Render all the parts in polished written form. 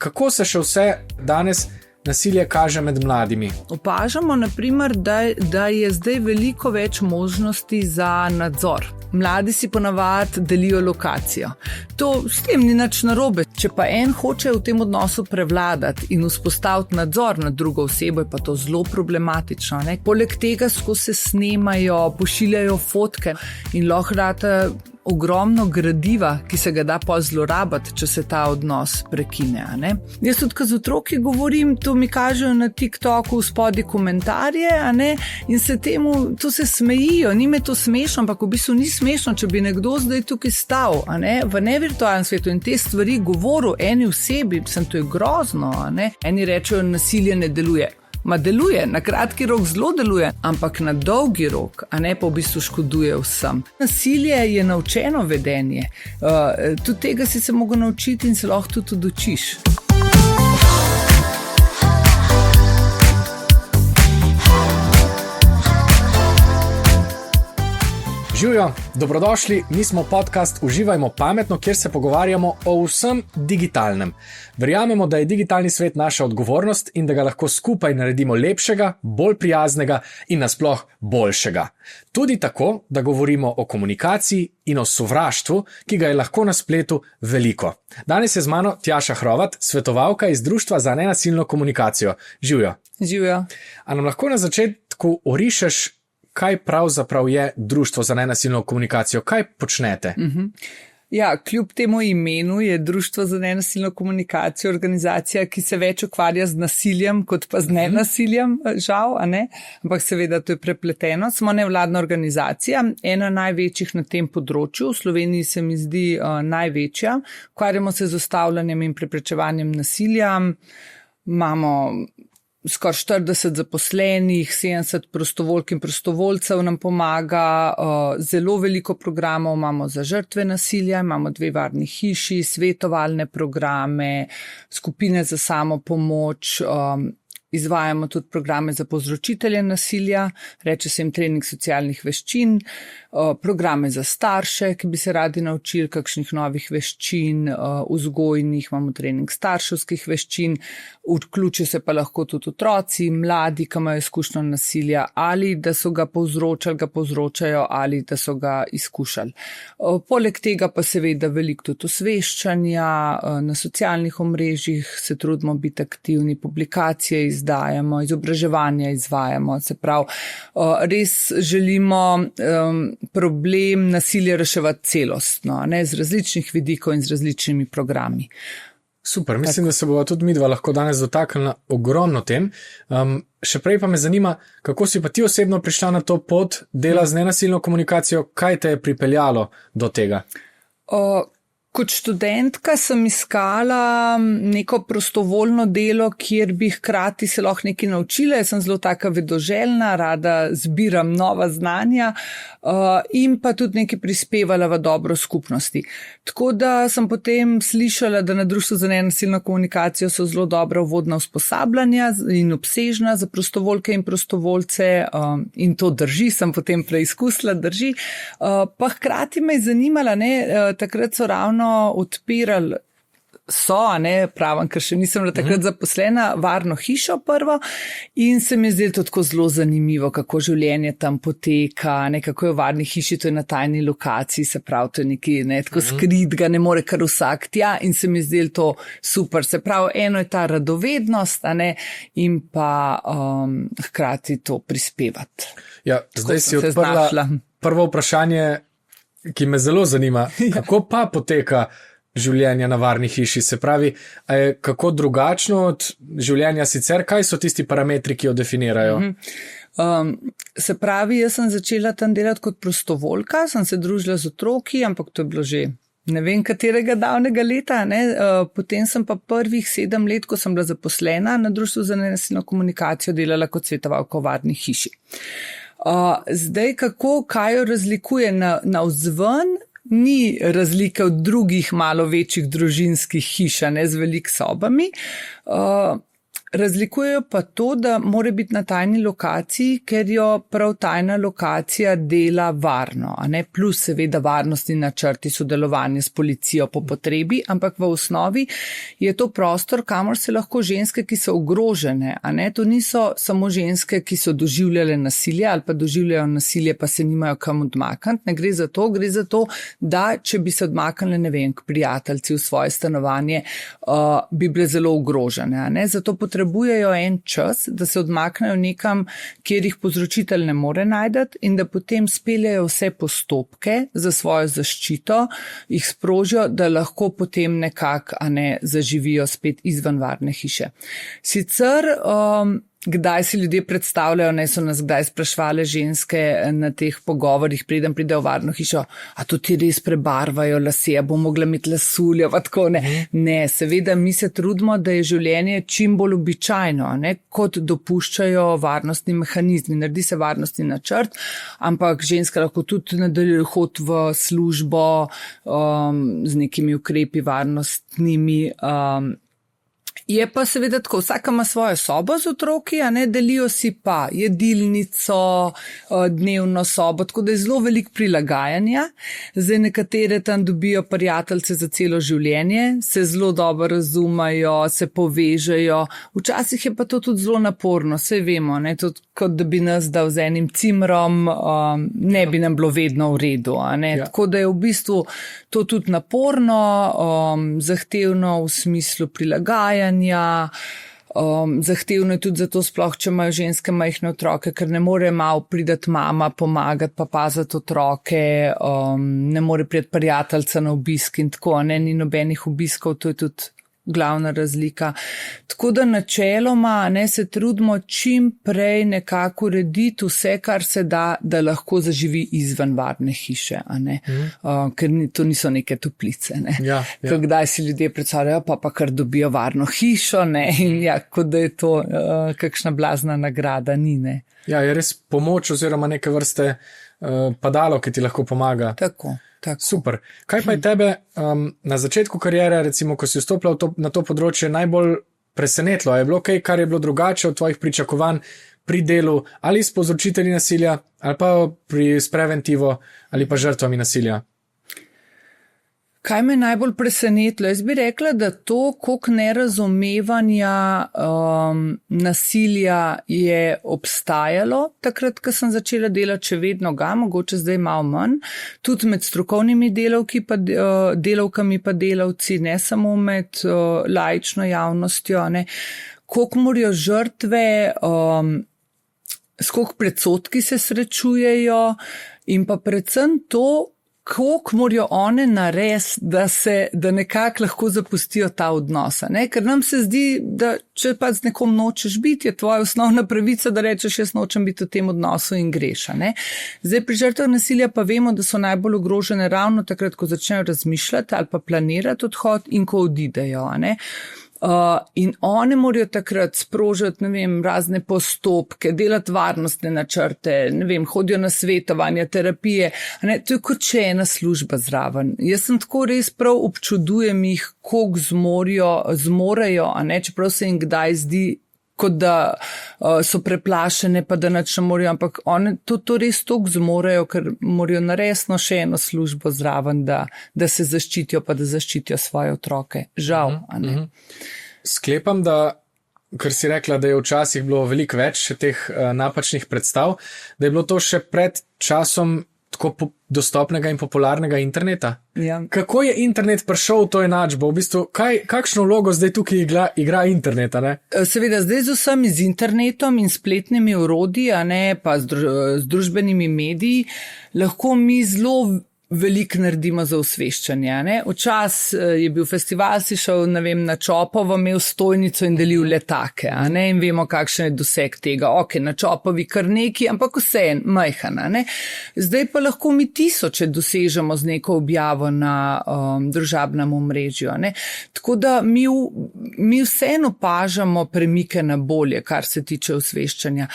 kako se še vse danes nasilje kaže med mladimi? Opažamo, naprimer, da je zdaj veliko več možnosti za nadzor. Mladi si ponavadi delijo lokacijo. To s tem ni nič narobe. Če pa en hoče v tem odnosu prevladati in vzpostaviti nadzor nad drugo osebo, je pa to zelo problematično. Ne? Poleg tega skozi se snemajo, pošiljajo fotke in lahko date ogromno gradiva, ki se ga da pa zlorabiti, če se ta odnos prekine. Ne? Jaz tudi, ko z otroki govorim, to mi kažejo na TikToku spodaj komentarje, in se temu, to se smejijo, ni me to smešno, ampak v bistvu ni smešno, če bi nekdo zdaj tukaj stal, v nevirtualnem svetu in te stvari govoril eni osebi, to je grozno, eni rečejo, nasilje ne deluje. Ma deluje, na kratki rok zelo deluje, ampak na dolgi rok, pa v bistvu škoduje vsem. Nasilje je naučeno vedenje. Tudi tega si se mogel naučiti in se lahko tudi odučiš. Živjo, dobrodošli, mi smo podcast Uživajmo pametno, kjer se pogovarjamo o vsem digitalnem. Verjamemo, da je digitalni svet naša odgovornost in da ga lahko skupaj naredimo lepšega, bolj prijaznega in nasploh boljšega. Tudi tako, da govorimo o komunikaciji in o sovraštvu, ki ga je lahko na spletu veliko. Danes je z mano Tjaša Hrovat, svetovalka iz Društva za nenasilno komunikacijo. Živjo. Živjo. A nam lahko na začetku orišeš, kaj pravzaprav je Društvo za nenasilno komunikacijo? Kaj počnete? Ja, kljub temu imenu je Društvo za nenasilno komunikacijo organizacija, ki se več ukvarja z nasiljem, kot pa z nenasiljem, žal, ampak seveda to je prepleteno. Smo nevladna organizacija, ena največjih na tem področju, v Sloveniji se mi zdi največja. Ukvarjamo se z ustavljanjem in preprečevanjem nasilja, imamo skoraj 40 zaposlenih, 70 prostovoljk in prostovoljcev nam pomaga, zelo veliko programov imamo za žrtve nasilja, imamo 2 varni hiši, svetovalne programe, skupine za samopomoč, izvajamo tudi programe za povzročitelje nasilja, reče se jim trening socialnih veščin, programe za starše, ki bi se radi naučili kakšnih novih veščin, vzgojnih, imamo trening starševskih veščin, vključijo se pa lahko tudi otroci, mladi, ki imajo izkušnjo nasilja, ali da so ga povzročali, ga povzročajo, ali da so ga izkušali. Poleg tega pa seveda veliko tudi osveščanja, na socialnih omrežjih se trudimo biti aktivni, publikacije izdajamo, izobraževanja izvajamo, se pravi, res želimo problem nasilja reševati celostno, z različnih vidikov in z različnimi programi. Super, mislim, da se bova tudi midva lahko danes dotaknila ogromno tem. Še prej pa me zanima, kako si pa ti osebno prišla na to pot dela z nenasilno komunikacijo, kaj te je pripeljalo do tega? Kot študentka sem iskala neko prostovoljno delo, kjer bi hkrati se lahko nekaj naučila. Jaz sem zelo taka vedoželjna, rada zbiram nova znanja in pa tudi nekaj prispevala v dobro skupnosti. Tako da sem potem slišala, da na Društvu za nenasilno komunikacijo so zelo dobra uvodna usposabljanja in obsežna za prostovoljke in prostovoljce in to drži, sem potem preizkusila, drži. Pa hkrati me je zanimala, takrat so ravno odpirali pravim, ker še nisem bila takrat zaposlena, varno hišo prvo in se mi je zdelo tako zelo zanimivo, kako življenje tam poteka, kako je v varni hiši, to je na tajni lokaciji, se pravi, to je nekaj tako skrit, ga ne more kar vsak tja in se mi je zdelo to super, se pravi, eno je ta radovednost, in pa hkrati to prispevati. Ja, zdaj si odprla prvo vprašanje, ki me zelo zanima, kako pa poteka življenje na varni hiši, se pravi, je kako drugačno od življenja sicer, kaj so tisti parametri, ki jo definirajo? Se pravi, jaz sem začela tam delati kot prostovoljka, sem se družila z otroki, ampak to je bilo že ne vem katerega davnega leta, potem sem pa prvih 7 let, ko sem bila zaposlena na Društvu za nenasilno komunikacijo, delala kot svetovalka v varni hiši. Zdaj, kaj jo razlikuje navzven, ni razlike od drugih malo večjih družinskih hiš, z veliko sobami. Razlikujejo pa to, da mora biti na tajni lokaciji, ker jo prav tajna lokacija dela varno, a ne, plus seveda varnostni načrti, sodelovanje s policijo po potrebi, ampak v osnovi je to prostor, kamor se lahko ženske, ki so ogrožene, a ne, to niso samo ženske, ki so doživljale nasilje ali pa doživljajo nasilje, pa se nimajo kam odmakniti, ne gre za to, da če bi se odmaknile, ne vem, k prijateljci v svoje stanovanje, bi bile zelo ogrožene, a ne, zato potrebujejo en čas, da se odmaknejo nekam, kjer jih povzročitelj ne more najdati in da potem speljajo vse postopke za svojo zaščito, jih sprožijo, da lahko potem nekako, a ne, zaživijo spet izven varne hiše. Sicer, kdaj si ljudje predstavljajo, ne, so nas kdaj sprašvale ženske na teh pogovorih, preden pridejo v varno hišo, a to ti res prebarvajo lase, a bo mogla imeti lasuljo, pa tako ne. Ne, seveda mi se trudimo, da je življenje čim bolj običajno, ne, kot dopuščajo varnostni mehanizmi. Naredi se varnostni načrt, ampak ženska lahko tudi nadaljuje hod v službo z nekimi ukrepi varnostnimi. Je pa seveda tako, vsaka ima svojo sobo z otroki, a ne, delijo si pa jedilnico, dnevno sobo, tako da je zelo veliko prilagajanja. Zdaj nekatere tam dobijo prijateljce za celo življenje, se zelo dobro razumejo, se povežejo. Včasih je pa to tudi zelo naporno, saj vemo, ne, tudi kot da bi nas dal z enim cimrom, ne bi nam bilo vedno v redu, a ne. Ja. Tako da je v bistvu to tudi naporno, zahtevno v smislu prilagajanja. Zahtevno je tudi zato sploh, če imajo ženske majhne otroke, ker ne more malo pridati mama, pomagati pa paziti otroke, ne more priti prijateljca na obisk in tako, ne, ni nobenih obiskov, to je tudi glavna razlika. Tako da načeloma, ne, se trudimo čim prej nekako urediti vse, kar se da, da lahko zaživi izven varne hiše, a ne, ker to niso neke toplice, ne. Ja. Kdaj si ljudje predstavljajo, pa kar dobijo varno hišo, ne, in ja, kot da je to kakšna blazna nagrada, ni, ne. Ja, je res pomoč oziroma neke vrste padalo, ki ti lahko pomaga. Tako. Super. Kaj pa je tebe na začetku kariere, recimo, ko si vstopila na to področje, najbolj presenetilo? Je bilo kaj, kar je bilo drugače od tvojih pričakovanj pri delu ali s povzročitelji nasilja, ali pa s preventivo, ali pa žrtvami nasilja? Kaj me najbolj presenetilo? Jaz bi rekla, da to, koliko nerazumevanja nasilja je obstajalo takrat, ko sem začela delati, še vedno ga, mogoče zdaj malo manj, tudi med strokovnimi delavkami pa delavci, ne samo med laično javnostjo, ne. Koliko morajo žrtve, s koliko predsodki se srečujejo in pa predvsem to, koliko morajo one narediti, da nekako lahko zapustijo ta odnos, ne? Ker nam se zdi, da če pa z nekom nočeš biti, je tvoja osnovna pravica, da rečeš, jaz nočem biti v tem odnosu in greš, ne? Zdaj pri žrtvah nasilja pa vemo, da so najbolj ogrožene ravno takrat, ko začnejo razmišljati ali pa planirati odhod in ko odidejo, ne? In one morajo takrat sprožiti, ne vem, razne postopke, delati varnostne načrte, ne vem, hodijo na svetovanja, terapije, ne, to je kot še ena služba zraven. Jaz sem tako res prav občudujem jih, koliko zmorejo, a ne, čeprav se jim kdaj zdi, kot da so preplašene, pa da nič ne morajo, ampak one to res toliko zmorejo, ker morajo naresno še eno službo zraven, da se zaščitijo, pa da zaščitijo svoje otroke. Žal, a ne. Sklepam, da, ker si rekla, da je včasih bilo veliko več teh napačnih predstav, da je bilo to še pred časom tako dostopnega in popularnega interneta. Ja. Kako je internet prišel v to enačbo? V bistvu, kakšno vlogo zdaj tukaj igra interneta, ne? Seveda, zdaj z vsem z internetom in spletnimi orodji, a ne, pa z družbenimi mediji, lahko mi zelo veliko naredimo za osveščanje, ne. Včas je bil festival, si šel, ne vem, na Čopovo, imel stojnico in delil letake, a ne, in vemo, kakšen je doseg tega. Ok, na Čopovi kar neki, ampak vseeno, majhana, ne. Zdaj pa lahko mi 1000 dosežemo z neko objavo na družabnem omrežju, ne. Tako da mi vseeno opažamo premike na bolje, kar se tiče osveščanja.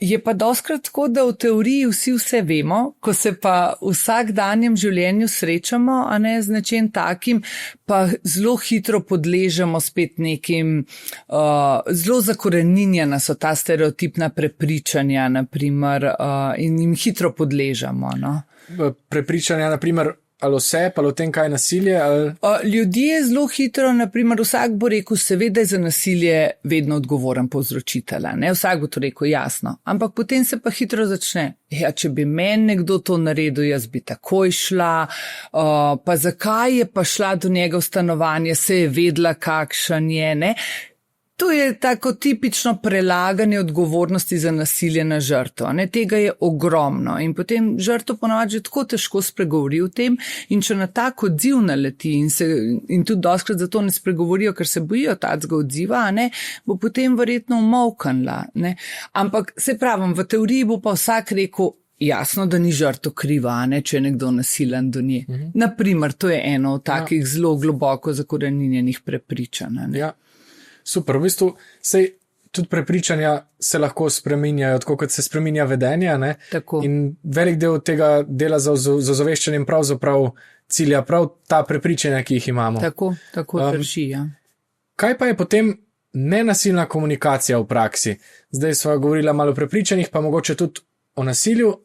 Je pa doskrat tako, da v teoriji vse vemo, ko se pa v vsakdanjem življenju srečamo, a ne z nečim takim, pa zelo hitro podležemo spet nekim, zelo zakoreninjena so ta stereotipna prepričanja, naprimer, in jim hitro podležemo. No? Prepričanja, naprimer, ali vse, pa o tem, kaj je nasilje? Ali... Ljudje zelo hitro, naprimer, vsak bo rekel, seveda je za nasilje vedno odgovoren povzročitelj, ne? Vsak bo to rekel jasno, ampak potem se pa hitro začne, ja, če bi meni nekdo to naredil, jaz bi takoj šla, pa zakaj je pa šla do njega v stanovanje, se je vedela, kakšen je, ne? To je tako tipično prelaganje odgovornosti za nasilje na žrtvo. Tega je ogromno in potem žrtev ponavadi že tako težko spregovori o tem in če na tak odziv naleti in tudi doskrat zato ne spregovorijo, ker se bojijo takega odziva, bo potem verjetno umolknila. Ampak se pravim, v teoriji bo pa vsak rekel, jasno, da ni žrtev kriva, če je nekdo nasilen do nje. Naprimer, to je eno od takih zelo globoko zakoreninjenih prepričanj. Ja. Super, v bistvu sej tudi prepričanja se lahko spreminjajo, tako kot se spreminja vedenje, ne? In velik del tega dela za ozaveščanjem pravzaprav cilja prav ta prepričanja, ki jih imamo. Tako drži, ja. Kaj pa je potem nenasilna komunikacija v praksi? Zdaj sva govorila malo o prepričanjih, pa mogoče tudi o nasilju.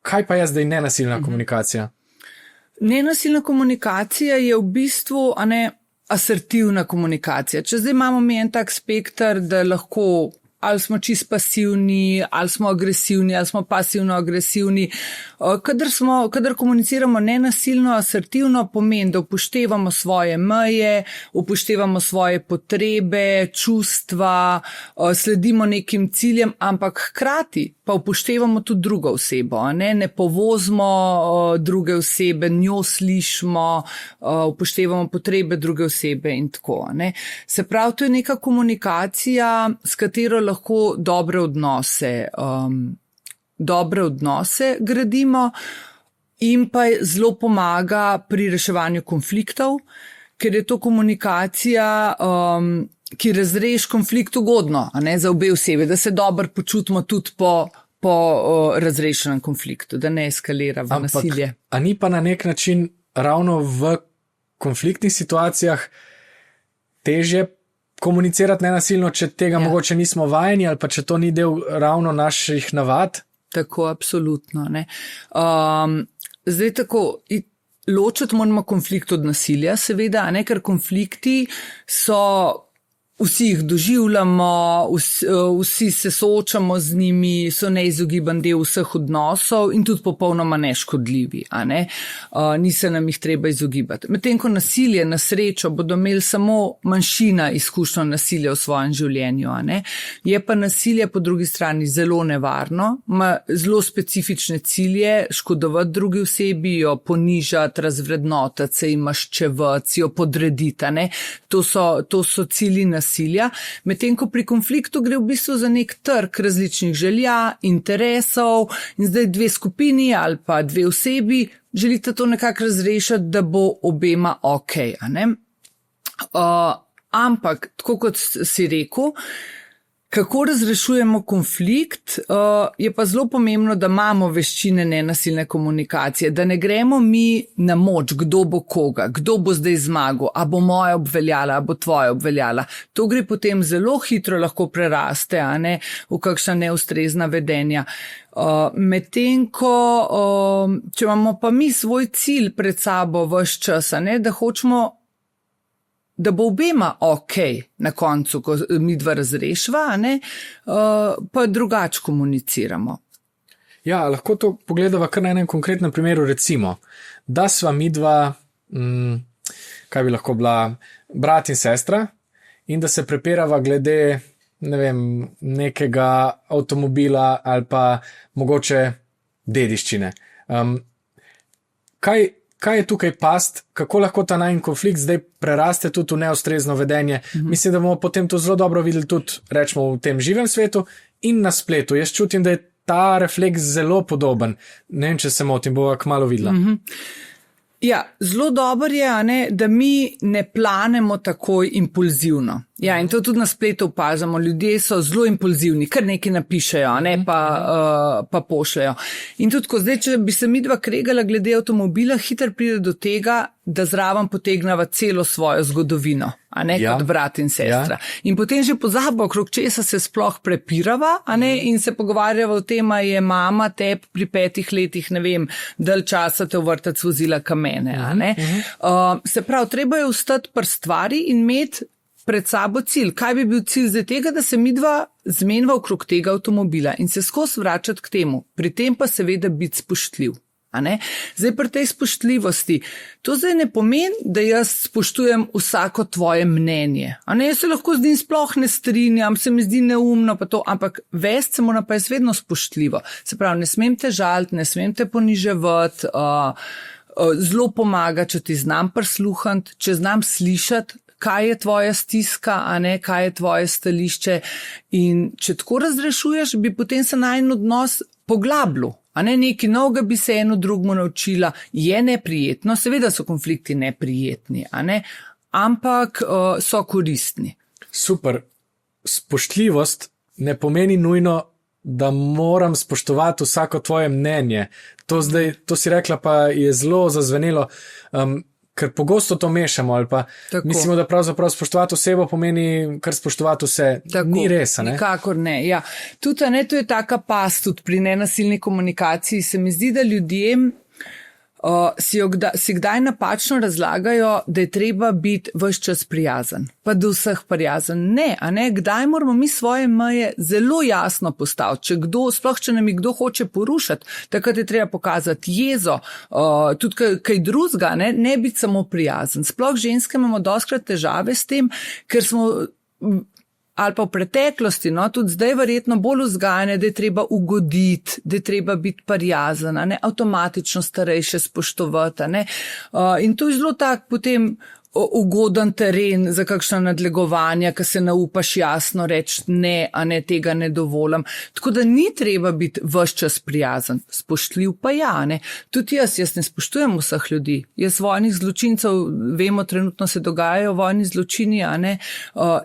Kaj pa je zdaj nenasilna komunikacija? Nenasilna komunikacija je v bistvu, asertivna komunikacija. Če zdaj imamo mi en tak spektr, da lahko ali smo čist pasivni, ali smo agresivni, ali smo pasivno agresivni. Kadar komuniciramo nenasilno, asertivno, pomeni, da upoštevamo svoje meje, upoštevamo svoje potrebe, čustva, sledimo nekim ciljem, ampak hkrati pa upoštevamo tudi drugo osebo. Ne povozimo druge osebe, njo slišimo, upoštevamo potrebe druge osebe in tako. Se pravi, to je neka komunikacija, s katero lahko dobre odnose gradimo in pa zelo pomaga pri reševanju konfliktov, ker je to komunikacija, ki razreši konflikt ugodno, za obe osebi, da se dobro počutimo tudi po razrešenem konfliktu, da ne eskalira v nasilje. A ni pa na nek način ravno v konfliktnih situacijah težje komunicirati nenasilno, če tega mogoče nismo vajeni ali pa če to ni del ravno naših navad? Tako, absolutno. Zdaj tako, ločiti moramo konflikt od nasilja, seveda, ker konflikti so, vsi jih doživljamo, vsi se soočamo z njimi, so neizogiben del vseh odnosov in tudi popolnoma neškodljivi, ni se nam jih treba izogibati. Medtem ko nasilje, na srečo, bodo imeli samo manjšina izkušnjo nasilja v svojem življenju, je pa nasilje po drugi strani zelo nevarno, ima zelo specifične cilje, škodovati drugi osebi, jo ponižati, razvrednotati se, jim maščevati, jo podrediti, to so cilji nasilja. Medtem ko pri konfliktu gre v bistvu za nek trg različnih želja, interesov in zdaj dve skupini ali pa dve osebi želite to nekako razrešiti, da bo obema ok. Ampak, tako kot si rekel, kako razrešujemo konflikt, je pa zelo pomembno, da imamo veščine nenasilne komunikacije, da ne gremo mi na moč, kdo bo koga, kdo bo zdaj zmagal, a bo moja obveljala, a bo tvoja obveljala. To gre potem zelo hitro lahko preraste, v kakšna neustrezna vedenja. Medtem ko, če imamo pa mi svoj cilj pred sabo ves čas, da hočemo, da bo obema ok na koncu, ko mi dva razrešiva, pa drugače komuniciramo. Ja, lahko to pogledava kar na enem konkretnem primeru, recimo, da sva mi dva, kaj bi lahko bila, brat in sestra, in da se prepirava glede, nekega avtomobila ali pa mogoče dediščine. Kaj je tukaj past, kako lahko ta najin konflikt zdaj preraste tudi v neustrezno vedenje? Mislim, da bomo potem to zelo dobro videli tudi, rečemo, v tem živem svetu in na spletu. Jaz čutim, da je ta refleks zelo podoben. Ne vem, če se motim, bova kmalu videla. Ja, zelo dobro je, da mi ne planemo takoj impulzivno. Ja, in to tudi na spletu opažamo. Ljudje so zelo impulzivni, kar nekaj napišejo, ne pa pošljajo. In tudi, ko zdaj, če bi se midva kregala glede avtomobila, hitro pride do tega, da zraven potegnava celo svojo zgodovino, a ne kot brat in sestra. In potem že pozabo, okrog česa se sploh prepirava, a ne, in se pogovarjava o tem, a je mama teb pri 5 letih, ne vem, dalj časa te v vrtec vozila kamene, a ne. Se pravi, treba je ostati pri stvari in imeti pred sabo cilj. Kaj bi bil cilj zdaj tega, da se midva zmenva okrog tega avtomobila in se skozi vračati k temu. Pri tem pa seveda biti spoštljiv. A ne? Zdaj pri tej spoštljivosti, to zdaj ne pomeni, da jaz spoštujem vsako tvoje mnenje. A ne, jaz se lahko z njim sploh ne strinjam, se mi zdi neumno pa to, ampak vest se mora pa jaz vedno spoštljivo. Se pravi, ne smem te žaliti, ne smem te poniževati, zelo pomaga, če ti znam prisluhniti, če znam slišati, kaj je tvoja stiska, a ne, kaj je tvoje stališče. In če tako razrešuješ, bi potem se najin odnos poglabljal. A ne, nekaj novega bi se eno drugmu naučila. Je neprijetno, seveda so konflikti neprijetni, a ne, ampak so koristni. Super. Spoštljivost ne pomeni nujno, da moram spoštovati vsako tvoje mnenje. To si rekla, pa je zelo zazvenelo, ker pogosto to mešamo ali pa mislimo, da pravzaprav spoštovati osebo pomeni kar spoštovati vse. Tako, ni res, ne? Nikakor ne, ja. Tudi, ne, to je taka past tudi pri nenasilni komunikaciji. Se mi zdi, da ljudem si kdaj napačno razlagajo, da je treba biti ves čas prijazen, pa do vseh prijazen. Ne, a ne, kdaj moramo mi svoje meje zelo jasno postaviti, sploh če nam jih kdo hoče porušiti, takrat je treba pokazati jezo, tudi kaj drugega, ne biti samo prijazen. Sploh ženske imamo dostikrat težave s tem, ker smo ali pa v preteklosti, no, tudi zdaj verjetno bolj vzgajane, da je treba ugoditi, da je treba biti prijazen, ne, avtomatično starejše spoštovati, ne. In to je zelo tak potem ugoden teren za kakšna nadlegovanja, ki se naupaš jasno reči ne, a ne, tega ne dovolim. Tako da ni treba biti ves čas prijazen, spoštljiv pa ja, ne. Tudi jaz ne spoštujem vseh ljudi. Jaz vojnih zločincev, vemo, trenutno se dogajajo vojni zločini, a ne,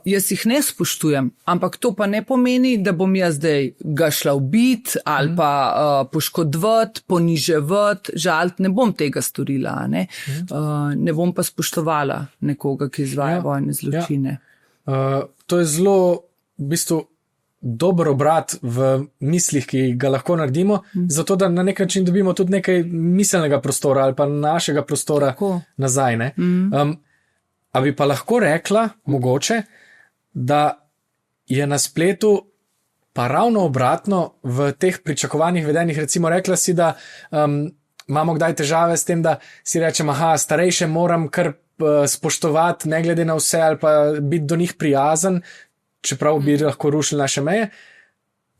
jaz jih ne spoštujem, ampak to pa ne pomeni, da bom jaz zdaj ga šla ubiti ali pa poškodovati, poniževati, žaliti, ne bom tega storila, a ne. Ne bom pa spoštovala nekoga, ki izvaja vojne zločine. To je zelo v bistvu dober obrat v mislih, ki ga lahko naredimo, zato da na nek način dobimo tudi nekaj miselnega prostora ali pa našega prostora nazaj. Ne? A bi pa lahko rekla, mogoče, da je na spletu pa ravno obratno v teh pričakovanih vedenjih, recimo rekla si, da imamo kdaj težave s tem, da si rečem, starejše moram kar spoštovati, ne glede na vse, ali pa biti do njih prijazen, čeprav bi lahko rušili naše meje.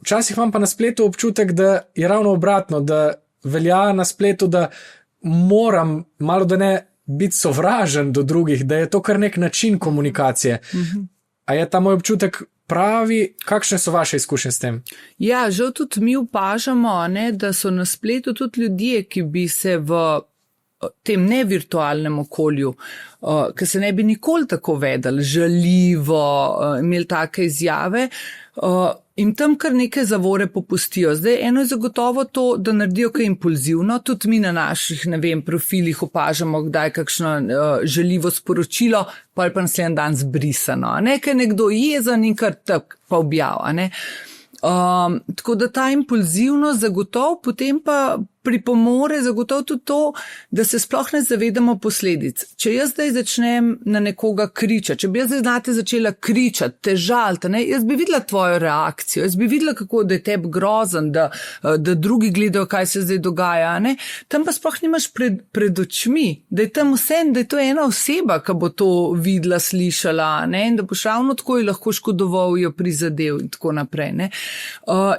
Včasih imam pa na spletu občutek, da je ravno obratno, da velja na spletu, da moram malo da ne biti sovražen do drugih, da je to kar nek način komunikacije. A je ta moj občutek pravi? Kakšne so vaše izkušnje s tem? Ja, žal tudi mi opažamo, ne, da so na spletu tudi ljudje, ki bi se v tem nevirtualnem okolju, ki se ne bi nikoli tako vedeli, žaljivo, imeli take izjave, in tam kar neke zavore popustijo. Zdaj, eno je zagotovo to, da naredijo kaj impulzivno, tudi mi na naših, ne vem, profilih opažamo, kdaj kakšno žaljivo sporočilo, pa je pa naslednji dan zbrisano, a ne, ker nekdo jezen in kar tak pa objav, a ne. Tako da ta impulzivnost zagotovo potem pa pripomore zagotovo tudi to, da se sploh ne zavedamo posledic. Če jaz zdaj začnem na nekoga kričati, če bi jaz zdaj znate začela kričati, te žaliti, ne, jaz bi videla tvojo reakcijo, jaz bi videla, kako da je tebi grozen, da drugi gledajo, kaj se zdaj dogaja, ne. Tam pa sploh nimaš pred očmi, da je tam vse, da je to ena oseba, ki bo to videla, slišala, ne, in da boš ravno tako jo lahko škodoval, jo prizadel in tako naprej, ne.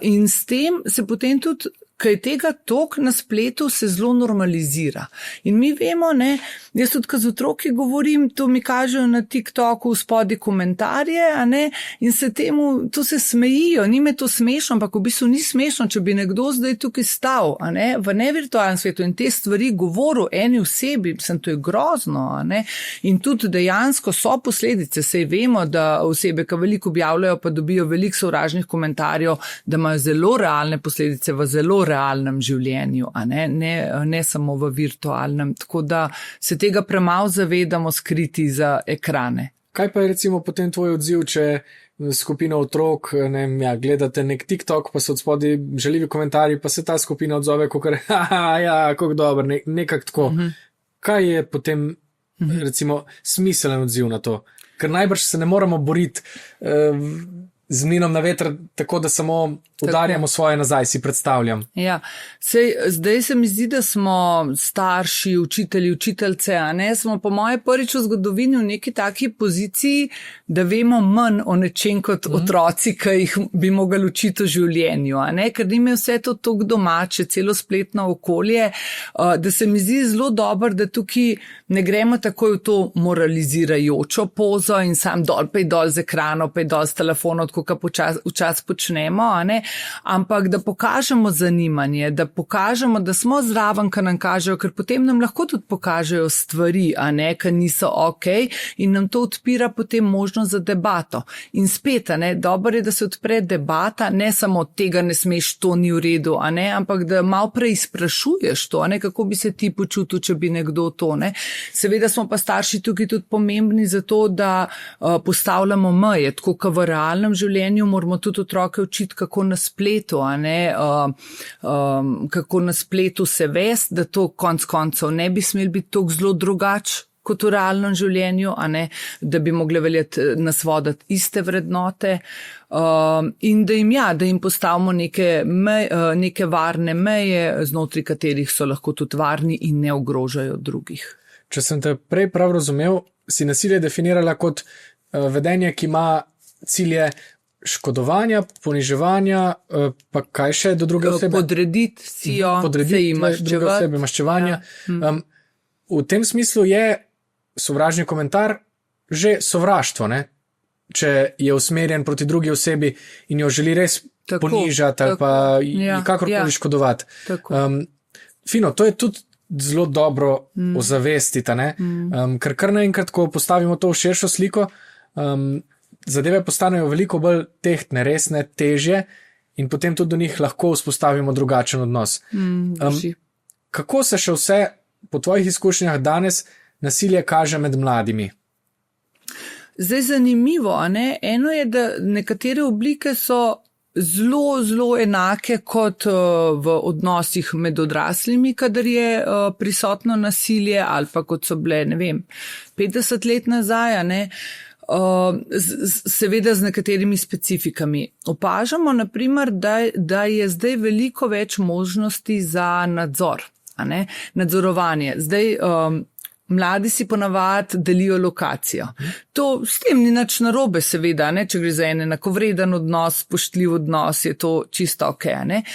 In s tem se potem tudi Kaj je tega toliko na spletu, se zelo normalizira. In mi vemo, ne, jaz tudi, ko z otroki govorim, to mi kažejo na TikToku spodaj komentarje, a ne, in se temu, to se smejijo, ni me to smešno, ampak v bistvu ni smešno, če bi nekdo zdaj tukaj stal, a ne, v nevirtualnem svetu in te stvari govoril eni osebi, to je grozno, a ne, in tudi dejansko so posledice, sej vemo, da osebe, ki veliko objavljajo, pa dobijo veliko sovražnih komentarjev, da imajo zelo realne posledice v zelo realnem življenju, a ne samo v virtualnem, tako da se tega premalo zavedamo skriti za ekrane. Kaj pa je recimo potem tvoj odziv, če skupina otrok, gledate nek TikTok, pa so od spodaj žaljivi komentarji, pa se ta skupina odzove, kako dobro, nekak tako. Kaj je potem recimo smiselen odziv na to? Ker najbrž se ne moramo boriti z mlinom na veter, tako da samo udarjamo svoje nazaj, si predstavljam. Ja, zdaj se mi zdi, da smo starši, učitelji, učiteljce, a ne, smo po moje prvič v zgodovini v neki taki poziciji, da vemo manj o nečem kot otroci, ki jih bi mogli učiti v življenju, a ne, ker njim je vse to toliko domače, celo spletno okolje, da se mi zdi zelo dobro, da tukaj ne gremo takoj v to moralizirajočo pozo in sam dol, pej dol z ekranov, pej dol z telefonov, tako včasih počnemo, a ne, ampak da pokažemo zanimanje, da pokažemo, da smo zraven, kar nam kažejo, ker potem nam lahko tudi pokažejo stvari, a ne, ki niso ok, in nam to odpira potem možnost za debato. In spet, a ne, dobro je, da se odpre debata, ne samo tega ne smeš, to ni v redu, a ne, ampak da malo preizprašuješ to, a ne, kako bi se ti počutil, če bi nekdo to, ne. Seveda smo pa starši tukaj tudi pomembni za to, da postavljamo meje, tako kot v realnem življenju moramo tudi otroke učiti, kako na spletu, a ne, kako na spletu se vesti, da to konec koncev ne bi smel biti toliko zelo drugač kot v realnem življenju, a ne, da bi mogli veljati nas voditi iste vrednote, in da jim postavimo neke varne meje, znotraj katerih so lahko tudi varni in ne ogrožajo drugih. Če sem te prej prav razumel, si nasilje definirala kot vedenje, ki ima cilje škodovanja, poniževanja, pa kaj še do druge osebe? Podrediti si jo, se ji maščevanja. V tem smislu je sovražni komentar že sovraštvo, ne? Če je usmerjen proti drugi osebi in jo želi res ponižati ali pa kakorkoli škodovati. Fino, to je tudi zelo dobro ozavestiti, ne? Ker kar naenkrat, ko postavimo to v širšo sliko, zadeve postanejo veliko bolj tehtne, resne, težje in potem tudi do njih lahko vzpostavimo drugačen odnos. Kako se še vse po tvojih izkušnjah danes nasilje kaže med mladimi? Zdaj zanimivo, a ne? Eno je, da nekatere oblike so zelo, zelo enake kot v odnosih med odraslimi, kadar je prisotno nasilje, ali pa kot so bile, 50 let nazaj, a ne? Seveda z nekaterimi specifikami. Opažamo, naprimer, da je zdaj veliko več možnosti za nadzor, a ne? Nadzorovanje. Zdaj, mladi si ponavadi delijo lokacijo. To s tem ni nič narobe, seveda, ne? Če gre za en enakovreden odnos, spoštljiv odnos, je to čisto ok, ne?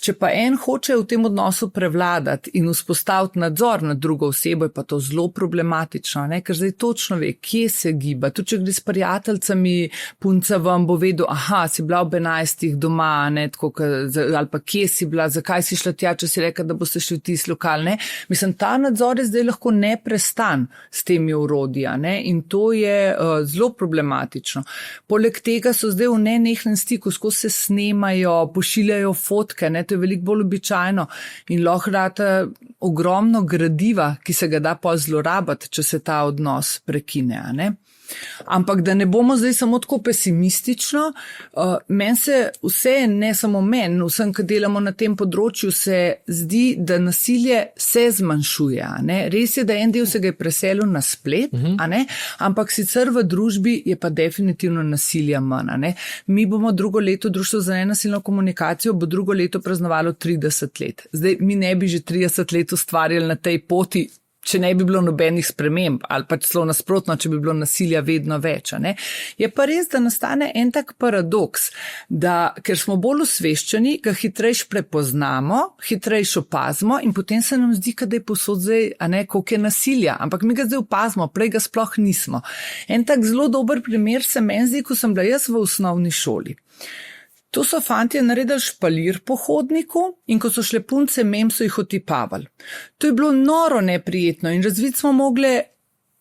Če pa en hoče v tem odnosu prevladati in vzpostaviti nadzor nad drugo osebo, je pa to zelo problematično, ne? Ker zdaj točno ve, kje se giba. Tudi če gre s prijateljicami, punca vam bo vedel, si bila ob 11 doma, ne? Tako, ali pa kje si bila, zakaj si šla tja, če si rekla, da boste šli v tisti lokal, ne? Mislim, ta nadzor je zdaj lahko neprestan s temi orodji, ne? In to je zelo problematično. Poleg tega so zdaj v nenehnem stiku, skozi se snemajo, pošiljajo fotke, ne? To je veliko bolj običajno in lahko rata ogromno gradiva, ki se ga da pa zlorabiti, če se ta odnos prekine, a ne? Ampak da ne bomo zdaj samo tako pesimistično, meni se vse, ne samo meni, vsem, ki delamo na tem področju, se zdi, da nasilje se zmanjšuje, a ne? Res je, da en del se ga je preselil na splet, a ne? Ampak sicer v družbi je pa definitivno nasilja manj, a ne? Mi bomo drugo leto, Društvo za nenasilno komunikacijo bo drugo leto praznovalo 30 let. Zdaj, mi ne bi že 30 let ustvarjali na tej poti, če ne bi bilo nobenih sprememb ali pa celo nasprotno, če bi bilo nasilja vedno več. Ne? Je pa res, da nastane en tak paradoks, da ker smo bolj osveščeni, ga hitrejš prepoznamo, hitrejš opazimo in potem se nam zdi, da je povsod zdaj, koliko je nasilja, ampak mi ga zdaj opazimo, prej ga sploh nismo. En tak zelo dober primer se meni zdi, ko sem bila jaz v osnovni šoli. To so fantje naredili špalir po hodniku in ko so šle punce mem, so jih otipavali. To je bilo noro neprijetno in razviti smo mogli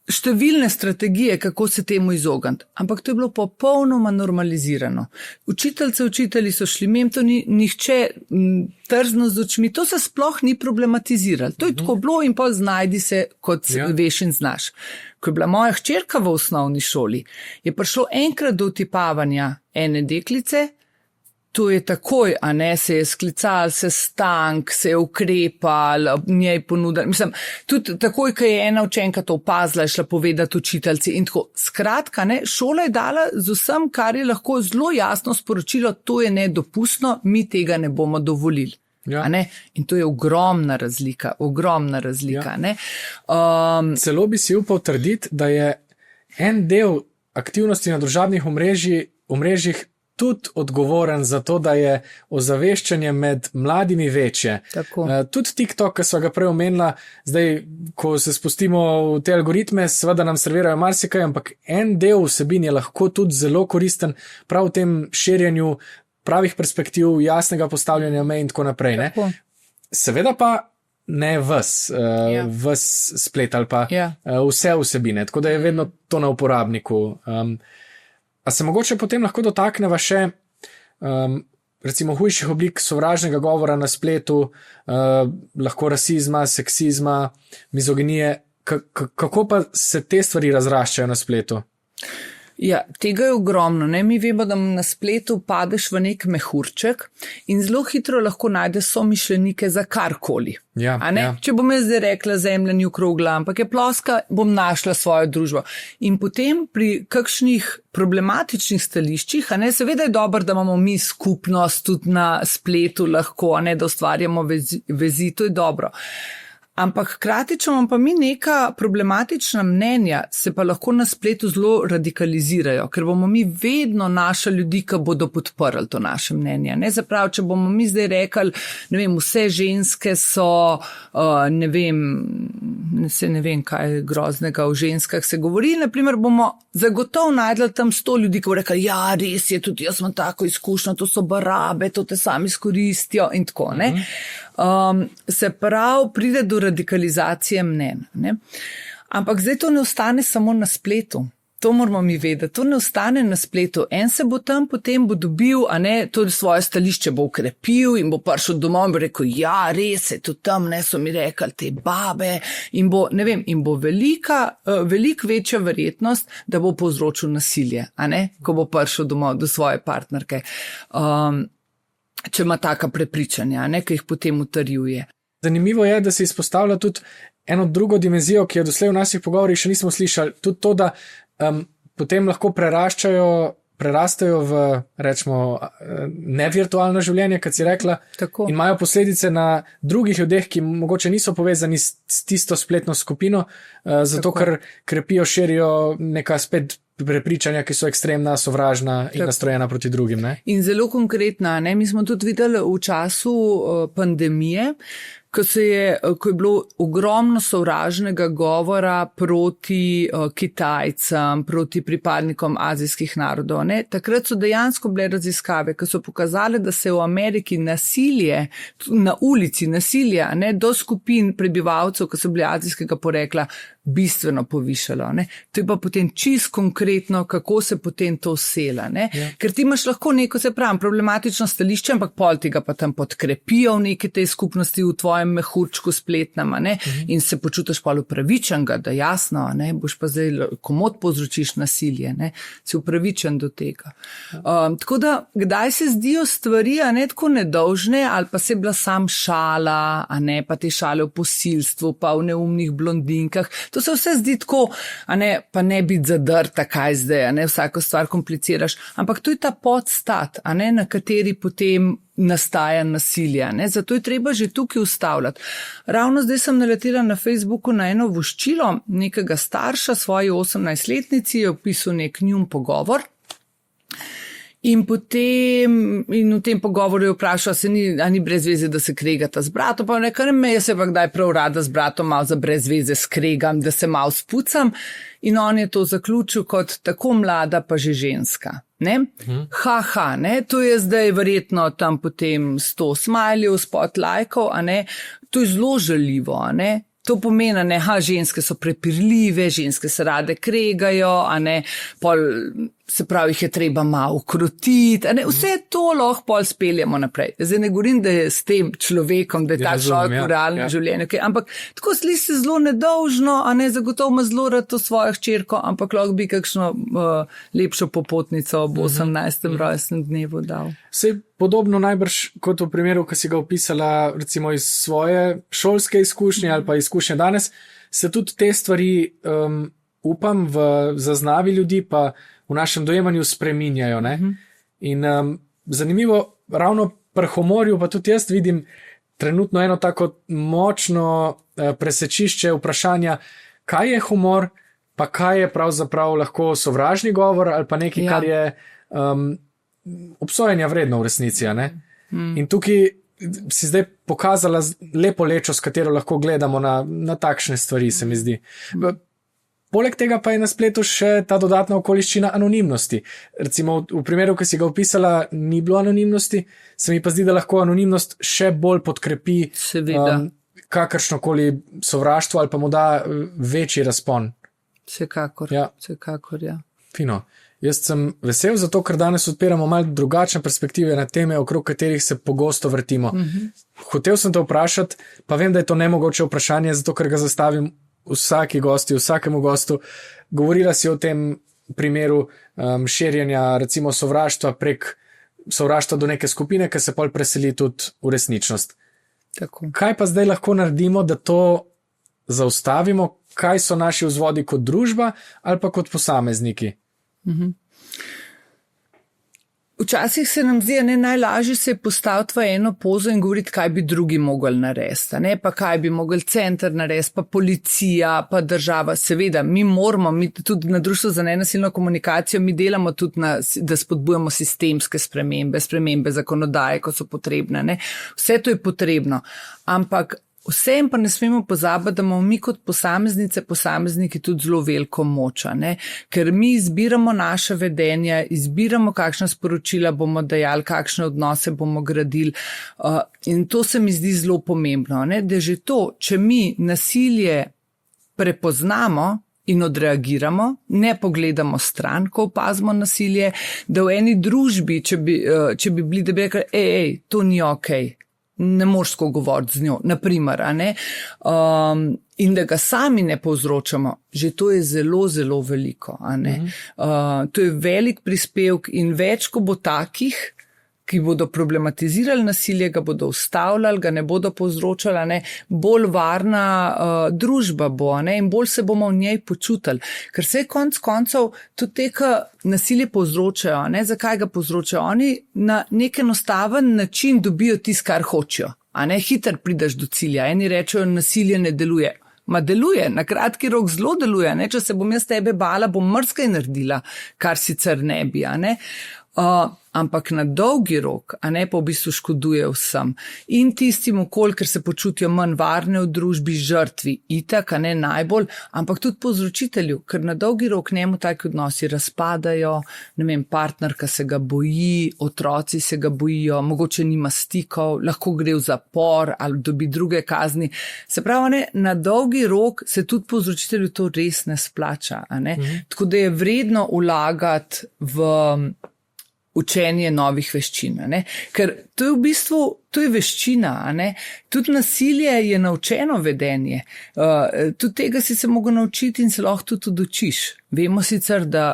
številne strategije, kako se temu izogniti. Ampak to je bilo popolnoma normalizirano. Učitelji so šli mem, to ni nihče trzno z očmi, to se sploh ni problematiziralo. To je tako bilo in pa znajdi se, kot veš in znaš. Ko je bila moja hčerka v osnovni šoli, je prišlo enkrat do otipavanja ene deklice. To je takoj, se je sklical, se stank, se je ukrepal, njej ponudil. Mislim, tudi takoj, ko je ena učenka to opazila, je šla povedati učiteljci in tako. Skratka, šola je dala z vsem, kar je lahko zelo jasno sporočilo, to je nedopustno, mi tega ne bomo dovolili. Ja. In to je ogromna razlika. Ja. Celo bi si upal trditi, da je en del aktivnosti na družabnih omrežjih tudi odgovoren za to, da je ozaveščanje med mladimi večje. Tudi TikTok, ki so ga prej omenila, zdaj, ko se spustimo v te algoritme, seveda nam servirajo marsikaj, ampak en del vsebin je lahko tudi zelo koristen prav v tem širjenju pravih perspektiv, jasnega postavljanja mej in tako naprej. Ne? Seveda pa ne ves splet ali pa vse vsebine, tako da je vedno to na uporabniku. A se mogoče potem lahko dotakneva še recimo hujših oblik sovražnega govora na spletu, lahko rasizma, seksizma, mizoginije. Kako pa se te stvari razraščajo na spletu? Ja, tega je ogromno. Mi vemo, da na spletu padeš v nek mehurček in zelo hitro lahko najdeš somišljenike za karkoli. Ja. Če bom jaz zdaj rekla, zemlja ni okrogla, ampak je ploska, bom našla svojo družbo. In potem pri kakšnih problematičnih stališčih, seveda je dobro, da imamo mi skupnost tudi na spletu lahko, da ustvarjamo vezi, to je dobro. Ampak hkrati, če imamo pa mi neka problematična mnenja, se pa lahko na spletu zelo radikalizirajo, ker bomo mi vedno našli ljudi, ki bodo podprli to naše mnenje. Zaprav, če bomo mi zdaj rekli, vse ženske so, ne vem, kaj je groznega v ženskah se govori, naprimer bomo zagotovo najdli tam 100 ljudi, ki bo rekli, ja, res je, tudi jaz imam tako izkušnjo, to so barabe, to te sami izkoristijo in tako, se pravi, pride do radikalizacije mnenj. Ampak zdaj to ne ostane samo na spletu. To moramo mi vedeti. To ne ostane na spletu. En se bo tam potem bo dobil, to svoje stališče bo ukrepil in bo prišel domov in bo rekel, ja, res je, tudi tam so mi rekli te babe in bo, veliko večja verjetnost, da bo povzročil nasilje, ko bo prišel domov do svoje partnerke. Če ima taka prepričanja, ki jih potem utrjuje. Zanimivo je, da se izpostavlja tudi eno drugo dimenzijo, ki jo doslej v naših pogovorih še nismo slišali. Tudi to, da potem lahko prerastajo v, rečemo, nevirtualno življenje, kot si rekla, Tako. In imajo posledice na drugih ljudeh, ki mogoče niso povezani s tisto spletno skupino, zato ker krepijo, širijo neka spet prepričanja, ki so ekstremna, sovražna in nastrojena proti drugim. In zelo konkretna. Mi smo tudi videli v času pandemije, ko je bilo ogromno sovražnega govora proti Kitajcem, proti pripadnikom azijskih narodov. Takrat so dejansko bile raziskave, ki so pokazale, da se v Ameriki nasilje, na ulici nasilje, do skupin prebivalcev, ki so bili azijskega porekla, bistveno povišalo. To je pa potem čisto konkretno, kako se potem to vsela. Ker ti imaš lahko neko, se pravim, problematično stališče, ampak pol tega pa tam podkrepijo v neki tej skupnosti v tvojem mehurčku spletnem, in se počutiš pol upravičenega, da jasno, boš pa zdaj komot povzročiš nasilje, si upravičen do tega. Tako da, kdaj se zdijo stvari, tako nedolžne, ali pa se je bila sam šala, pa te šale v posilstvu, pa v neumnih blondinkah. To se vse zdi tako, pa ne biti zadrta, kaj zdaj, vsako stvar kompliciraš, ampak to je ta podstat, na kateri potem nastaja nasilja. Ne? Zato je treba že tukaj ustavljati. Ravno zdaj sem naletela na Facebooku na eno voščilo nekega starša svoji 18-letnici, je opisal nek njun pogovor. In v tem pogovoru je vprašal, a ni brez veze, da se kregata z bratom, pa nekaj me, jaz se pa kdaj prav rada z bratom malo za brez veze skregam, da se malo spucam. In on je to zaključil kot tako mlada, pa že ženska. Ne? Ne? To je zdaj verjetno tam potem 100 smajljev, spot lajkov, a ne? To je zelo žaljivo, a ne? To pomeni, ne, ženske so prepirljive, ženske se rade kregajo, a ne, pol, se pravi, jih je treba malo ukrotiti, a ne, vse to lahko pol speljamo naprej. Zdaj ne govorim, da je s tem človekom, da je ta človek v realnem življenju, okay, ampak tako sli se zelo nedolžno, a ne, zagotovo ima zelo rad to svojo hčerko, ampak lahko bi kakšno lepšo popotnico ob 18. rojstnem dnevu dal. Vse podobno najbrž kot v primeru, ko si ga opisala recimo iz svoje šolske izkušnje ali pa izkušnje danes, se tudi te stvari, upam, v zaznavi ljudi pa v našem dojemanju spreminjajo. Ne? In zanimivo, ravno pri humorju pa tudi jaz vidim trenutno eno tako močno presečišče vprašanja, kaj je humor, pa kaj je pravzaprav lahko sovražni govor ali pa nekaj, kar je obsojenja vredno v resnici. Ne? In tukaj si zdaj pokazala lepo lečo, s katero lahko gledamo na takšne stvari, se mi zdi. Poleg tega pa je na spletu še ta dodatna okoliščina anonimnosti. Recimo v primeru, ki si ga opisala, ni bilo anonimnosti, se mi pa zdi, da lahko anonimnost še bolj podkrepi kakršnokoli sovraštvo ali pa mu da večji razpon. Vsekakor, ja. Fino. Jaz sem vesel zato, ker danes odpiramo malo drugačne perspektive na teme, okrog katerih se pogosto vrtimo. Hotel sem te vprašati, pa vem, da je to nemogoče vprašanje, zato ker ga zastavim vsakemu gostu. Govorila si o tem primeru širjenja recimo sovraštva prek sovraštva do neke skupine, ki se pol preseli tudi v resničnost. Tako. Kaj pa zdaj lahko naredimo, da to zaustavimo? Kaj so naši vzvodi kot družba ali pa kot posamezniki? Včasih se nam zdi, ne, najlažje se je postaviti v eno pozo in govoriti, kaj bi drugi mogli narediti, ne, pa kaj bi mogli center narediti, pa policija, pa država. Seveda, mi tudi na Društvu za nenasilno komunikacijo, mi delamo tudi da spodbujamo sistemske spremembe zakonodaje, ko so potrebne, ne. Vse to je potrebno, ampak vsem pa ne smemo pozabiti, da imamo mi kot posamezniki tudi zelo veliko moč, ne? Ker mi izbiramo naše vedenja, izbiramo kakšna sporočila bomo dajali, kakšne odnose bomo gradili in to se mi zdi zelo pomembno, ne? Da že to, če mi nasilje prepoznamo in odreagiramo, ne pogledamo stran, ko opazimo nasilje, da v eni družbi, če bi bili, da bi rekli, to ni okej. Ne moreš tako govoriti z njo, naprimer, a ne? In da ga sami ne povzročamo, že to je zelo, zelo veliko, a ne? To je velik prispevek in več, ko bo takih, ki bodo problematizirali nasilje, ga bodo ustavljali, ga ne bodo povzročali, ne? Bolj varna družba bo, ne? In bolj se bomo v njej počutili. Ker se konec koncev tudi te, ki nasilje povzročajo, ne? Zakaj ga povzročajo? Oni na nek enostaven način dobijo tisto, kar hočejo. A ne, hiter prideš do cilja. Eni rečejo, nasilje ne deluje. Ma deluje, na kratki rok zelo deluje, ne? Če se bom jaz tebe bala, bom marsikaj naredila, kar sicer ne bi, a ne? Ampak na dolgi rok, a ne, pa v bistvu škoduje vsem. In tistim okoli, ker se počutijo manj varne v družbi, žrtvi, itak, a ne najbolj, ampak tudi povzročitelju, ker na dolgi rok njemu taki odnosi razpadajo, ne vem, partnerka se ga boji, otroci se ga bojijo, mogoče nima stikov, lahko gre v zapor ali dobi druge kazni. Se pravi, ne, na dolgi rok se tudi povzročitelju to res ne splača, a ne. Tako da je vredno vlagati v učenje novih veščin, ne? Ker to je v bistvu, to je veščina, ne? Tudi nasilje je naučeno vedenje, tudi tega si se mogel naučiti in se lahko tudi odučiš. Vemo sicer, da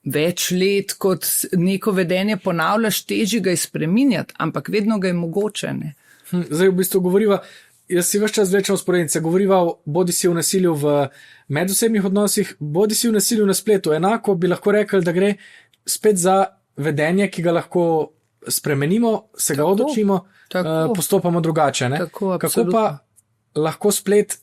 več let kot neko vedenje ponavljaš, težje ga je spreminjati, ampak vedno ga je mogoče, ne? Zdaj v bistvu govoriva, jaz si ves čas vlečem vzporednice, govoriva bodi si v nasilju v medosebnih odnosih, bodi si v nasilju na spletu. Enako bi lahko rekli, da gre spet za vedenje, ki ga lahko spremenimo, se ga odučimo, postopamo drugače. Ne? Tako, kako pa lahko splet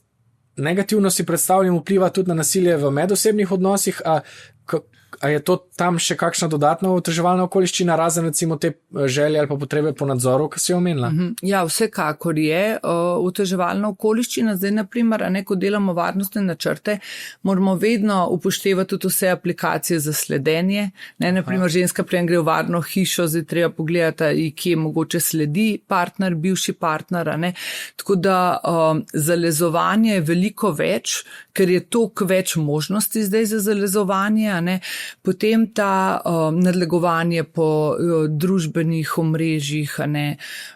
negativno si predstavljam vpliva tudi na nasilje v medosebnih odnosih, a je to tam še kakšna dodatna oteževalna okoliščina, razen recimo te želje ali pa potrebe po nadzoru, ki si jo omenila? Ja, vsekakor je oteževalna okoliščina. Zdaj, naprimer, ko delamo varnostne načrte, moramo vedno upoštevati tudi vse aplikacije za sledenje. Naprimer, ženska preden gre v varno hišo, zdaj treba pogledati, kje mogoče sledi partner, bivši partner. Tako da zalezovanje je veliko več, ker je toliko več možnosti zdaj za zalezovanje. Potem ta nadlegovanje po družbenih omrežjih,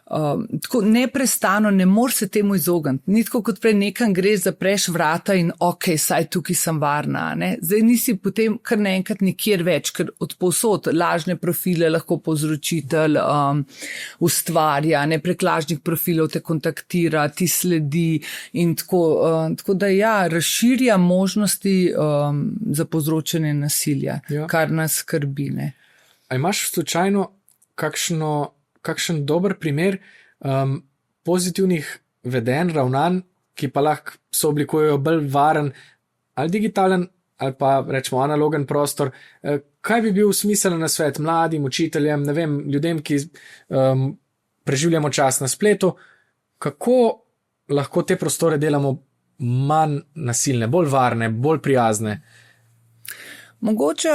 tako neprestano, ne moreš se temu izogniti. Ni tako kot prej nekam greš, zapreš vrata in saj tukaj sem varna. Zdaj nisi potem kar naenkrat nikjer več, ker od povsod lažne profile lahko povzročitelj ustvarja, prek lažnih profilov te kontaktira, ti sledi in tako da razširja možnosti za povzročanje nasilja. Kar nas skrbi. A imaš slučajno kakšen dober primer pozitivnih vedenj, ravnanj, ki pa lahko se oblikujejo bolj varen ali digitalen ali pa rečemo analogen prostor? Kaj bi bil smiseln nasvet mladim, učiteljem, ne vem, ljudem, ki preživljamo čas na spletu, kako lahko te prostore delamo manj nasilne, bolj varne, bolj prijazne? Mogoče,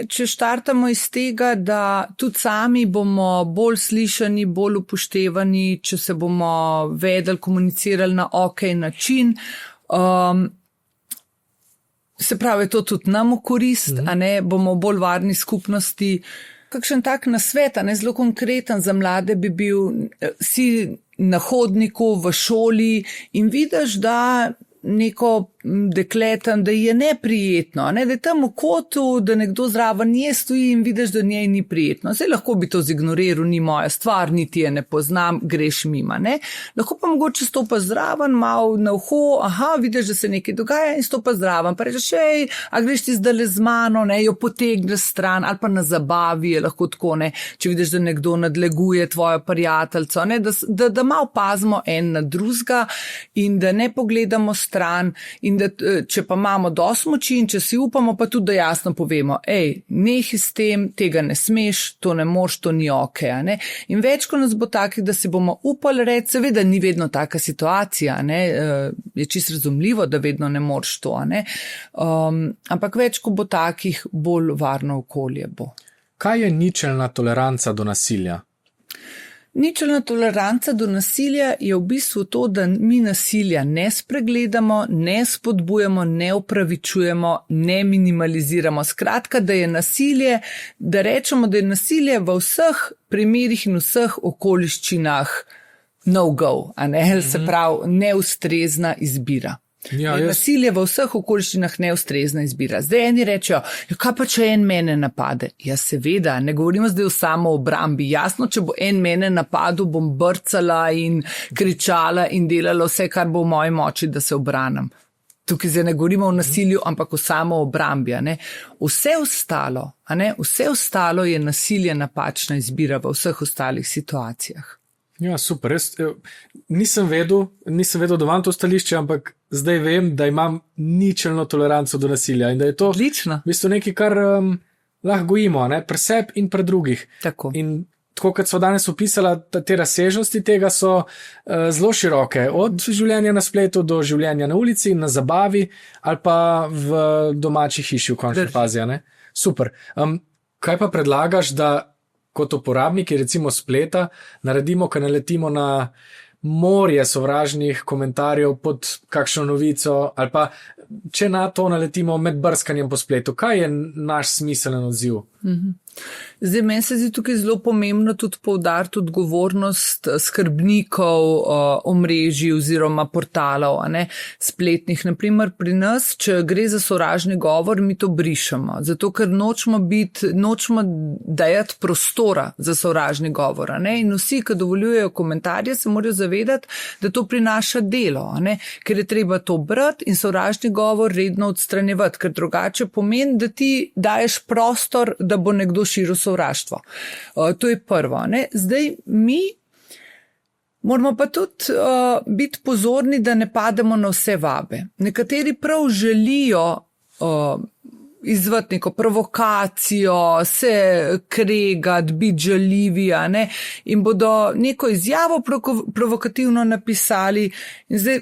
če štartamo iz tega, da tudi sami bomo bolj slišani, bolj upoštevani, če se bomo vedeli, komunicirali na način. Se pravi, to tudi nam v korist, bomo bolj varni skupnosti. Kakšen tak nasvet, zelo konkreten za mlade bi bil, si na hodniku, v šoli in vidiš, da neko dekletem, da je neprijetno, da je tam v kotu, da nekdo zraven nje stoji in vidiš, da njej ni prijetno. Zdaj lahko bi to zignoriral, ni moja stvar, niti je ne poznam, greš mima. Lahko pa mogoče stopaš zraven, malo na uho, vidiš, da se nekaj dogaja in stopaš zraven, pa rečeš, a greš ti zdaj z mano, jo potegneš stran, ali pa na zabavi je lahko tako, če vidiš, da nekdo nadleguje tvojo prijateljco, da malo pazimo en na drugega in da ne pogledamo stran in da če pa imamo dosti moči in če si upamo, pa tudi da jasno povemo, nehi s tem, tega ne smeš, to ne moš, to ni okej. In več, ko nas bo takih, da si bomo upali reči, seveda ni vedno taka situacija, je čisto razumljivo, da vedno ne moreš to, ampak več, ko bo takih, bolj varno okolje bo. Kaj je ničelna toleranca do nasilja? Ničelna toleranca do nasilja je v bistvu to, da mi nasilja ne spregledamo, ne spodbujamo, ne opravičujemo, ne minimaliziramo. Skratka, da je nasilje, da rečemo, da je nasilje v vseh primerih in vseh okoliščinah no-go, se pravi neustrezna izbira. Nasilje v vseh okoliščinah neustrezna izbira. Zdaj eni rečejo, kaj pa če en mene napade? Ja, seveda, ne govorimo zdaj o samoobrambi. Jasno, če bo en mene napadel, bom brcala in kričala in delala vse, kar bo v moji moči, da se obranim. Tukaj zdaj ne govorimo o nasilju, ampak o samoobrambi. Vse ostalo je nasilje napačna izbira v vseh ostalih situacijah. Ja, super. Jaz nisem vedel, da imam to stališče, ampak zdaj vem, da imam ničelno toleranco do nasilja in da je to odlično. V bistvu nekaj, kar lahko gojimo, pri sebi in pri drugih. Tako. In tako, kot so danes opisala, te razsežnosti tega so zelo široke. Od življenja na spletu do življenja na ulici, na zabavi ali pa v domači hiši v končni fazi. Super. Kaj pa predlagaš, da kot uporabniki recimo spleta naredimo, ko naletimo na morje sovražnih komentarjev pod kakšno novico ali pa če na to naletimo med brskanjem po spletu? Kaj je naš smiselen odziv? Zdaj, meni se zdi tukaj zelo pomembno tudi poudariti odgovornost skrbnikov omrežij oziroma portalov, spletnih. Naprimer pri nas, če gre za sovražni govor, mi to brišemo, zato ker nočemo dajati prostora za sovražni govor. In vsi, ki dovoljujejo komentarje, se morajo zavedati, da to prinaša delo, ker je treba to brati in sovražni govor redno odstranjevati, ker drugače pomeni, da ti daješ prostor, da bo nekdo celo širil sovraštvo. To je prvo. Ne? Zdaj mi moramo pa tudi biti pozorni, da ne pademo na vse vabe. Nekateri prav želijo izvati neko provokacijo, se kregati, biti žaljivi, in bodo neko izjavo provokativno napisali in zdaj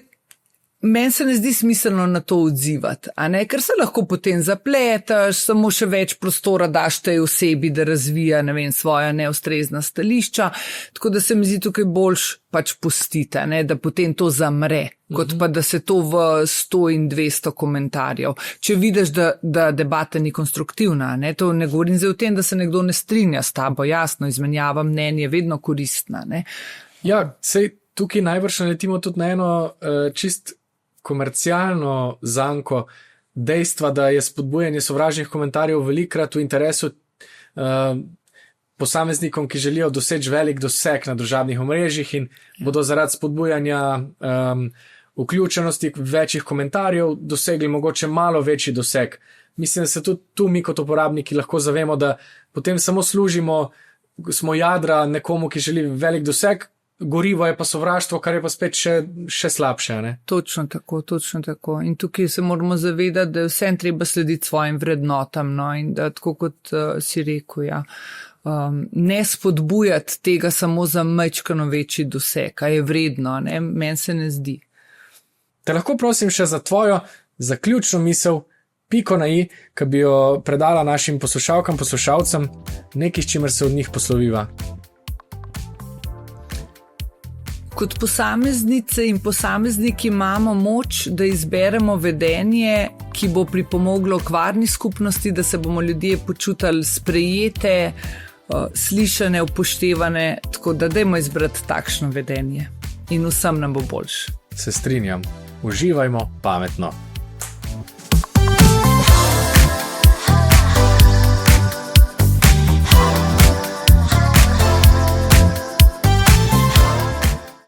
meni se ne zdi smiselno na to odzivati, ker se lahko potem zapleteš, samo še več prostora daš tej osebi, da razvija, svoja neustrezna stališča, tako da se mi zdi tukaj boljš pač pustiti, da potem to zamre, kot pa da se to v 100 in 200 komentarjev. Če vidiš, da debata ni konstruktivna, to ne govorim zdaj o tem, da se nekdo ne strinja s tabo, jasno, izmenjava mnenje, vedno koristna. Ja, sej tukaj najbrž naletimo tudi na eno čist komercialno zanko dejstva, da je spodbujanje sovražnih komentarjev velikrat v interesu posameznikom, ki želijo doseči velik doseg na družabnih omrežjih in bodo zaradi spodbujanja vključenosti večjih komentarjev dosegli mogoče malo večji doseg. Mislim, da se tudi tu mi kot uporabniki lahko zavemo, da potem samo smo jadra nekomu, ki želi velik doseg, gorivo je pa sovraštvo, kar je pa spet še slabše. Točno tako. In tukaj se moramo zavedati, da je vsem treba slediti svojim vrednotam, in da tako kot si rekel, ne spodbujati tega samo za majčkano večji doseg, a je vredno, meni se ne zdi. Te lahko prosim še za tvojo zaključno misel, piko na i, ki bi jo predala našim poslušalkam, poslušalcem, nekaj, s čimer se od njih posloviva. Kot posameznice in posamezniki imamo moč, da izberemo vedenje, ki bo pripomoglo k varni skupnosti, da se bomo ljudje počutili sprejete, slišane, upoštevane, tako da dajmo izbrati takšno vedenje in vsem nam bo boljše. Se strinjam. Uživajmo pametno.